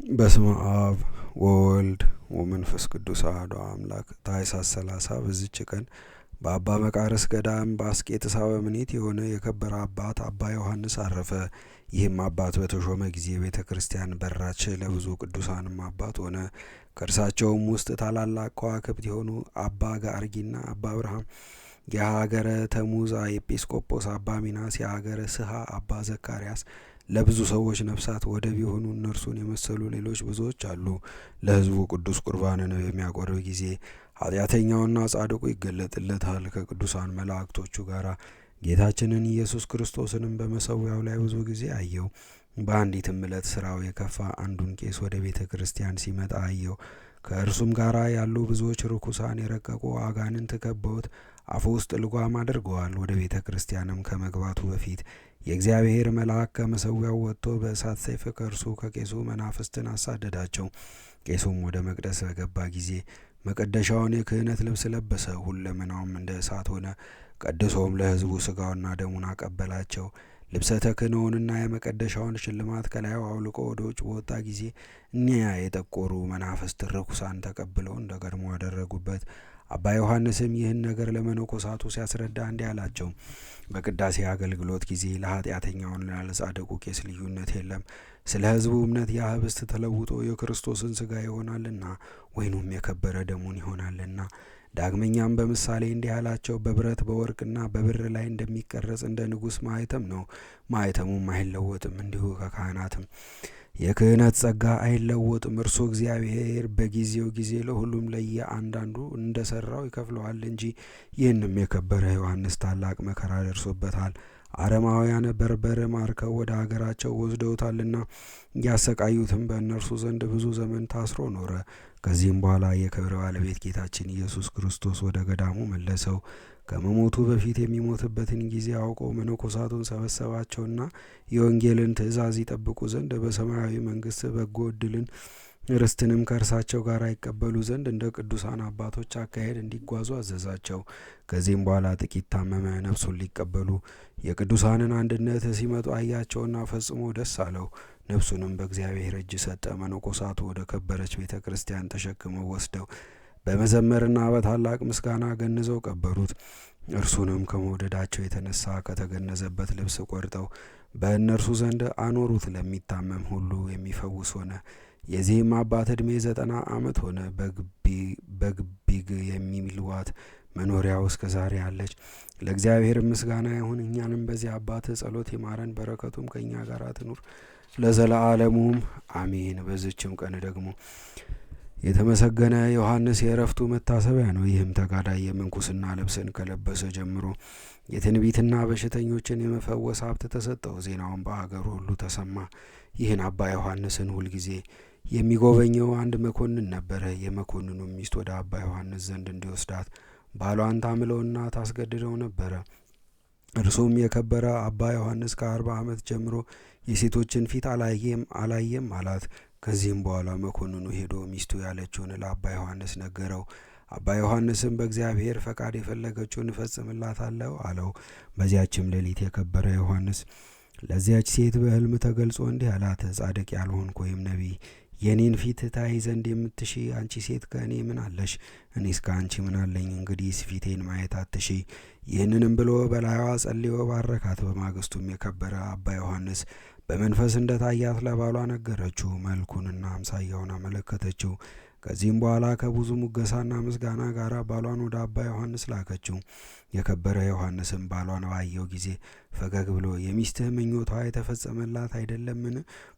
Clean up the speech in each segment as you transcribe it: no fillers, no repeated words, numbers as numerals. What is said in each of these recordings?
በስመ አብ ወወልድ ወመንፈስ ቅዱስ አሐዱ አምላክ። ታኅሳስ 30 በዚች ቀን በአባ መቃርስ ገዳም በአስቄጥስ አበምኔት የሆነ የከበረ አባት አባ ዮሐንስ አረፈ። ይህም አባት በተሾመ ጊዜ ቤተ ክርስቲያን በራች፣ ለብዙ ቅዱሳንም አባት ሆነ። ከእርሳቸውም ውስጥ ታላላቅ ከዋክብት የሆኑ አባ ጋርጊና አባ አብርሃም፣ የሀገረ ተሙዝ ኤጲስቆጶስ አባ ሚናስ፣ የሀገረ ስሃ አባ ዘካርያስ፣ ለብዙ ሰዎች ነፍሳት ወደብ የሆኑ እነርሱን የመሰሉ ሌሎች ብዙዎች አሉ። ለሕዝቡ ቅዱስ ቁርባንን በሚያቆርብ ጊዜ ኃጢአተኛውና ጻድቁ ይገለጥለታል። ከቅዱሳን መላእክቶቹ ጋር ጌታችንን ኢየሱስ ክርስቶስንም በመሰዊያው ላይ ብዙ ጊዜ አየው። በአንዲትም ዕለት ስራው የከፋ አንዱን ቄስ ወደ ቤተ ክርስቲያን ሲመጣ አየው። ከእርሱም ጋር ያሉ ብዙዎች ርኩሳን የረቀቁ አጋንንት ከበውት አፉ ውስጥ ልጓም አድርገዋል። ወደ ቤተ ክርስቲያንም ከመግባቱ በፊት የእግዚአብሔር መልአክ ከመሰዊያው ወጥቶ በእሳት ሰይፍ ከእርሱ ከቄሱ መናፍስትን አሳደዳቸው። ቄሱም ወደ መቅደስ በገባ ጊዜ መቀደሻውን የክህነት ልብስ ለበሰ፣ ሁለመናውም እንደ እሳት ሆነ። ቀድሶም ለሕዝቡ ስጋውና ደሙን አቀበላቸው። ልብሰ ተክህኖውንና የመቀደሻውን ሽልማት ከላዩ አውልቆ ወደ ውጭ በወጣ ጊዜ እኒያ የጠቆሩ መናፍስት ርኩሳን ተቀብለው እንደ ቀድሞ አደረጉበት። አባ ዮሐንስም ይህን ነገር ለመነኮሳቱ ሲያስረዳ እንዲህ አላቸው። በቅዳሴ አገልግሎት ጊዜ ለኃጢአተኛውና ለጻድቁ ቄስ ልዩነት የለም። ስለ ሕዝቡ እምነት ያ ኅብስት ተለውጦ የክርስቶስን ስጋ ይሆናልና፣ ወይኑም የከበረ ደሙን ይሆናልና። ዳግመኛም በምሳሌ እንዲህ አላቸው። በብረት በወርቅና በብር ላይ እንደሚቀረጽ እንደ ንጉሥ ማኅተም ነው። ማኅተሙም አይለወጥም። እንዲሁ ከካህናትም የክህነት ጸጋ አይለወጥም። እርሱ እግዚአብሔር በጊዜው ጊዜ ለሁሉም ለየአንዳንዱ እንደ ሠራው ይከፍለዋል እንጂ። ይህንም የከበረ ዮሐንስ ታላቅ መከራ ደርሶበታል። አረማውያን በርበር ማርከው ወደ አገራቸው ወስደውታልና ያሰቃዩትም በእነርሱ ዘንድ ብዙ ዘመን ታስሮ ኖረ። ከዚህም በኋላ የክብር ባለቤት ጌታችን ኢየሱስ ክርስቶስ ወደ ገዳሙ መለሰው። ከመሞቱ በፊት የሚሞትበትን ጊዜ አውቆ መነኮሳቱን ሰበሰባቸውና የወንጌልን ትእዛዝ ይጠብቁ ዘንድ በሰማያዊ መንግሥት በጎ ዕድልን ርስትንም ከእርሳቸው ጋር ይቀበሉ ዘንድ እንደ ቅዱሳን አባቶች አካሄድ እንዲጓዙ አዘዛቸው። ከዚህም በኋላ ጥቂት ታመመ። ነፍሱን ሊቀበሉ የቅዱሳንን አንድነት ሲመጡ አያቸውና ፈጽሞ ደስ አለው። ነፍሱንም በእግዚአብሔር እጅ ሰጠ። መነኮሳቱ ወደ ከበረች ቤተ ክርስቲያን ተሸክመው ወስደው በመዘመርና በታላቅ ምስጋና ገንዘው ቀበሩት። እርሱንም ከመውደዳቸው የተነሳ ከተገነዘበት ልብስ ቆርጠው በእነርሱ ዘንድ አኖሩት። ለሚታመም ሁሉ የሚፈውስ ሆነ። የዚህም አባት ዕድሜ 90 ዓመት ሆነ። በግቢግ የሚልዋት መኖሪያው እስከ ዛሬ አለች። ለእግዚአብሔር ምስጋና ይሁን። እኛንም በዚህ አባት ጸሎት ይማረን፣ በረከቱም ከእኛ ጋር ትኑር ለዘለዓለሙም አሜን። በዚችም ቀን ደግሞ የተመሰገነ ዮሐንስ የዕረፍቱ መታሰቢያ ነው። ይህም ተጋዳይ የምንኩስና ልብስን ከለበሰ ጀምሮ የትንቢትና በሽተኞችን የመፈወስ ሀብት ተሰጠው። ዜናውን በአገሩ ሁሉ ተሰማ። ይህን አባ ዮሐንስን ሁልጊዜ የሚጎበኘው አንድ መኮንን ነበረ። የመኮንኑ ሚስት ወደ አባ ዮሐንስ ዘንድ እንዲወስዳት ባሏን ታምለውና ታስገድደው ነበረ። እርሱም የከበረ አባ ዮሐንስ ከ40 ዓመት ጀምሮ የሴቶችን ፊት አላየም አላት። ከዚህም በኋላ መኮንኑ ሄዶ ሚስቱ ያለችውን ለአባ ዮሐንስ ነገረው። አባ ዮሐንስም በእግዚአብሔር ፈቃድ የፈለገችውን እፈጽምላታለሁ አለው። በዚያችም ሌሊት የከበረ ዮሐንስ ለዚያች ሴት በሕልም ተገልጾ እንዲህ አላት። ጻድቅ ያልሆንኩ ወይም ነቢይ የኔን ፊት ታይ ዘንድ የምትሺ አንቺ ሴት ከእኔ ምን አለሽ? እኔስ ከአንቺ ምን አለኝ? እንግዲህ ፊቴን ማየት አትሺ። ይህንንም ብሎ በላይዋ ጸልዮ ባረካት። በማግስቱም የከበረ አባ ዮሐንስ በመንፈስ እንደ ታያት ለባሏ ነገረችው። መልኩንና አምሳያውን አመለከተችው። ከዚህም በኋላ ከብዙ ሙገሳና ምስጋና ጋር ባሏን ወደ አባ ዮሐንስ ላከችው። የከበረ ዮሐንስም ባሏን ባየው ጊዜ ፈገግ ብሎ የሚስትህ ምኞቷ የተፈጸመላት አይደለምን?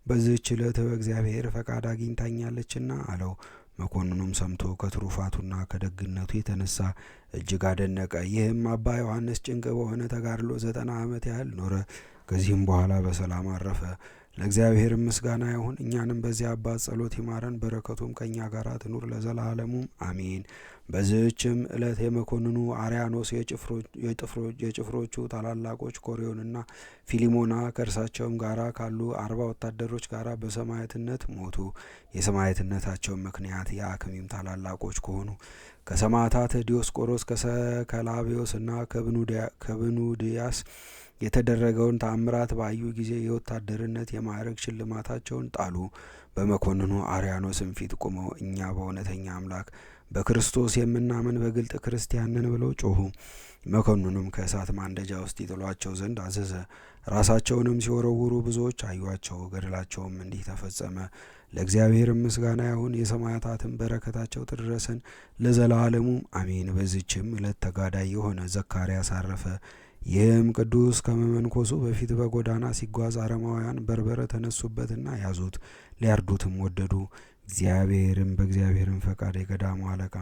በዚህች ዕለት በእግዚአብሔር ፈቃድ አግኝታኛለችና አለው። መኮንኑም ሰምቶ ከትሩፋቱና ከደግነቱ የተነሳ እጅግ አደነቀ። ይህም አባ ዮሐንስ ጭንቅ በሆነ ተጋድሎ 90 ዓመት ያህል ኖረ። ከዚህም በኋላ በሰላም አረፈ። ለእግዚአብሔር ምስጋና ይሁን። እኛንም በዚህ አባት ጸሎት ይማረን፣ በረከቱም ከእኛ ጋር ትኑር ለዘላለሙም አሜን። በዚህችም ዕለት የመኮንኑ አርያኖስ የጭፍሮቹ ታላላቆች ኮሪዮንና ፊሊሞና ከእርሳቸውም ጋር ካሉ 40 ወታደሮች ጋር በሰማዕትነት ሞቱ። የሰማዕትነታቸው ምክንያት የአክሚም ታላላቆች ከሆኑ ከሰማዕታት ዲዮስቆሮስ፣ ከሰከላቢዮስና ከብኑድያስ የተደረገውን ተአምራት ባዩ ጊዜ የወታደርነት የማዕረግ ሽልማታቸውን ጣሉ። በመኮንኑ አርያኖስም ፊት ቆመው እኛ በእውነተኛ አምላክ በክርስቶስ የምናምን በግልጥ ክርስቲያን ነን ብለው ጮኹ። መኮንኑም ከእሳት ማንደጃ ውስጥ ይጥሏቸው ዘንድ አዘዘ። ራሳቸውንም ሲወረውሩ ብዙዎች አዩአቸው። ገድላቸውም እንዲህ ተፈጸመ። ለእግዚአብሔርም ምስጋና ይሁን፣ የሰማዕታትን በረከታቸው ትድረሰን ለዘላለሙ አሜን። በዚችም ዕለት ተጋዳይ የሆነ ዘካርያስ አረፈ። ይህም ቅዱስ ከመመንኮሱ በፊት በጎዳና ሲጓዝ አረማውያን በርበረ ተነሱበትና ያዙት፣ ሊያርዱትም ወደዱ። በእግዚአብሔርም ፈቃድ የገዳሙ አለቃ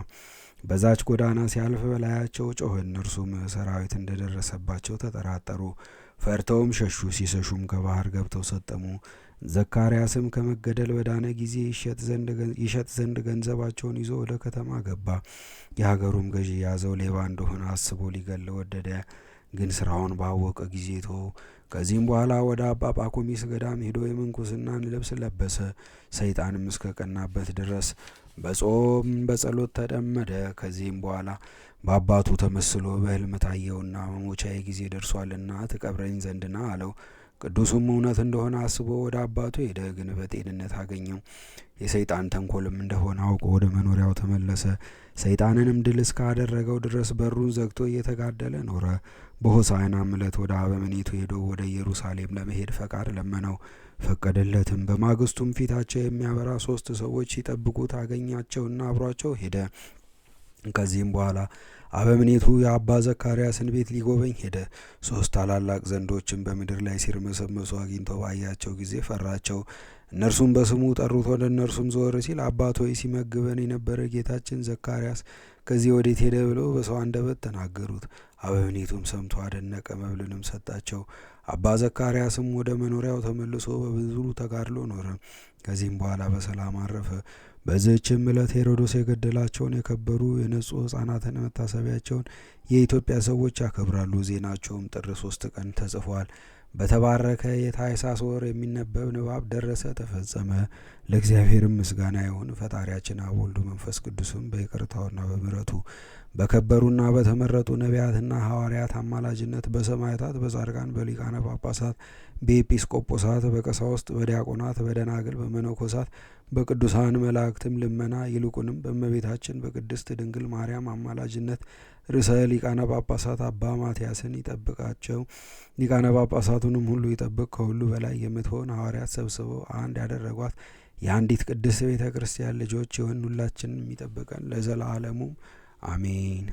በዛች ጎዳና ሲያልፍ በላያቸው ጮኸ። እነርሱም ሰራዊት እንደደረሰባቸው ተጠራጠሩ፣ ፈርተውም ሸሹ። ሲሸሹም ከባህር ገብተው ሰጠሙ። ዘካርያስም ከመገደል በዳነ ጊዜ ይሸጥ ዘንድ ገንዘባቸውን ይዞ ወደ ከተማ ገባ። የሀገሩም ገዢ ያዘው፣ ሌባ እንደሆነ አስቦ ሊገለው ወደደ። ግን ስራውን ባወቀ ጊዜ ተወው። ከዚህም በኋላ ወደ አባ ጳኩሚስ ገዳም ሄዶ የምንኩስናን ልብስ ለበሰ። ሰይጣንም እስከ ቀናበት ድረስ በጾም በጸሎት ተጠመደ። ከዚህም በኋላ በአባቱ ተመስሎ በሕልም ታየውና መሞቻዬ ጊዜ ደርሷልና ትቀብረኝ ዘንድ ና አለው። ቅዱሱም እውነት እንደሆነ አስቦ ወደ አባቱ ሄደ፣ ግን በጤንነት አገኘው። የሰይጣን ተንኮልም እንደሆነ አውቆ ወደ መኖሪያው ተመለሰ። ሰይጣንንም ድል እስካደረገው ድረስ በሩን ዘግቶ እየተጋደለ ኖረ። በሆሳዕናም ዕለት ወደ አበምኔቱ ሄዶ ወደ ኢየሩሳሌም ለመሄድ ፈቃድ ለመነው፣ ፈቀደለትም። በማግስቱም ፊታቸው የሚያበራ 3 ሰዎች ሲጠብቁት አገኛቸውና አብሯቸው ሄደ። ከዚህም በኋላ አበምኔቱ የአባ ዘካርያስን ቤት ሊጎበኝ ሄደ። 3 ታላላቅ ዘንዶችን በምድር ላይ ሲርመሰመሱ አግኝቶ ባያቸው ጊዜ ፈራቸው። እነርሱም በስሙ ጠሩት። ወደ እነርሱም ዘወር ሲል አባት ሆይ ሲመግበን የነበረ ጌታችን ዘካርያስ ከዚህ ወዴት ሄደ ብለው በሰው አንደበት ተናገሩት። አበምኔቱም ሰምቶ አደነቀ፣ መብልንም ሰጣቸው። አባ ዘካርያስም ወደ መኖሪያው ተመልሶ በብዙ ተጋድሎ ኖረ። ከዚህም በኋላ በሰላም አረፈ። በዚህችም ዕለት ሄሮዶስ የገደላቸውን የከበሩ የነጹ ሕፃናትን መታሰቢያቸውን የኢትዮጵያ ሰዎች ያከብራሉ። ዜናቸውም ጥር 3 ቀን ተጽፏል። በተባረከ የታኅሳስ ወር የሚነበብ ንባብ ደረሰ፣ ተፈጸመ። ለእግዚአብሔርም ምስጋና ይሁን። ፈጣሪያችን አብ ወልድ መንፈስ ቅዱስም በይቅርታውና በምሕረቱ በከበሩና በተመረጡ ነቢያትና ሐዋርያት አማላጅነት በሰማዕታት በጻድቃን በሊቃነ ጳጳሳት በኤጲስቆጶሳት በቀሳውስት በዲያቆናት በደናግል በመነኮሳት በቅዱሳን መላእክትም ልመና ይልቁንም በእመቤታችን በቅድስት ድንግል ማርያም አማላጅነት ርዕሰ ሊቃነ ጳጳሳት አባ ማትያስን ይጠብቃቸው። ሊቃነ ጳጳሳቱንም ሁሉ ይጠብቅ። ከሁሉ በላይ የምትሆን ሐዋርያት ሰብስበው አንድ ያደረጓት የአንዲት ቅድስት ቤተ ክርስቲያን ልጆች የሆን ሁላችንን የሚጠብቀን ለዘላለሙ አሜን።